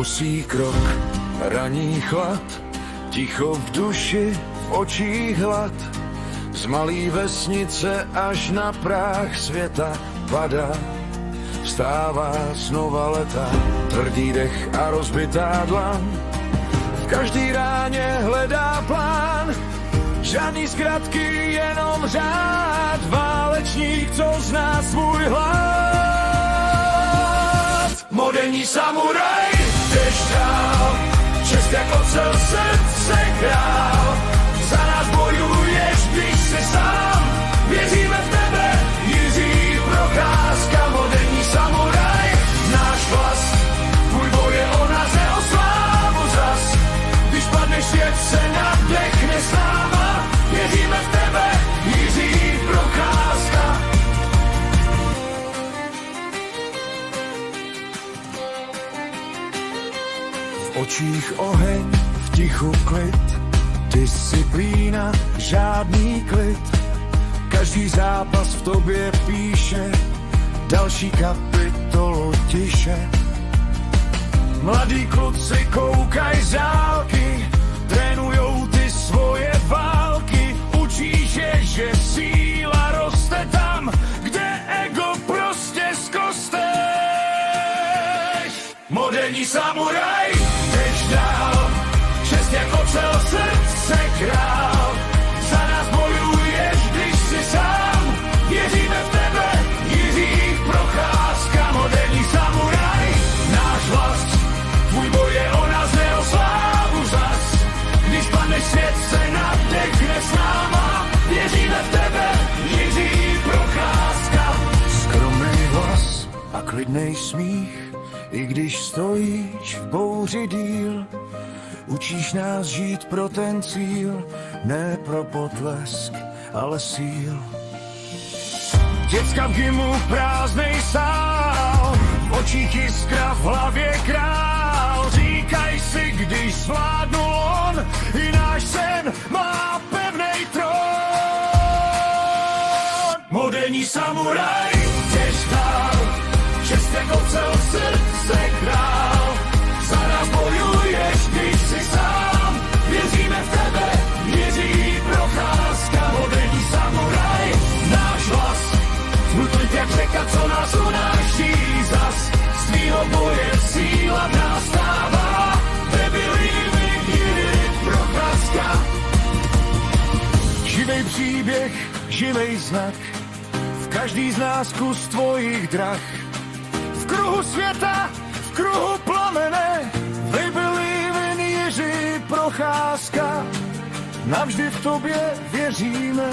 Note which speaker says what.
Speaker 1: Bosý krok, raní chlad, ticho v duši, v očích hlad. Z malý vesnice až na práh světa padá. Vstává znova leta, tvrdý dech a rozbitá dlan. V každý ráně hledá plán, žádný zkratky, jenom řád. Válečník, co zná svůj hlad. Moderní samuraj, jdeš dál, čest jak ocel, srdce král. Za nás bojuješ, když jsi sám, věříme v tebe, Jiří Procházka. Moderní samuraj, náš vlast, tvůj boj je o nás, ne o slávu zas. Když padneš, svět se nadechne s náma, věříme v tebe, Jiří Procházka. V očích oheň, v tichu klid, disciplína, žádný klid. Každý zápas v tobě píše další kapitolu tiše. Mladí kluci koukaj z dálky, trénujou ty svoje války. Učíš je, že síla roste tam, kde ego prostě zkosteš. Moderní samuraj, jdeš dál, čest jak ocel, srdce král. Za nás bojuješ, když jsi sám, věříme v tebe, Jiří Procházka. Moderní samuraj, náš vlast, tvůj boj je o nás, ne o slávu zas. Když padneš, svět se nadechne s náma, věříme v tebe, Jiří Procházka. Skromnej hlas a klidnej smích, i když stojíš v bouři díl. Učíš nás žít pro ten cíl, ne pro potlesk, ale síl. Děcka v gymu prázdnej sál, v očích jiskra, v hlavě král. Říkaj si, když zvládnul on, i náš sen má pevnej trón. Moderní samuraj, jdeš dál, čest jak ocel, srdce král. Za nás bojuješ, když jsi sám, věříme v tebe, Jiří Procházka. Moderní samuraj, náš hlas, tvůj klid jak řeka, co nás unáší zas. Z tvýho boje síla v nás stává, nebylými Jiří Procházka. Živej příběh, živej znak, v každý z nás kus tvojich drah. V kruhu světa, v kruhu plamene, we believe in Jiří Procházka. Navždy v tobě věříme.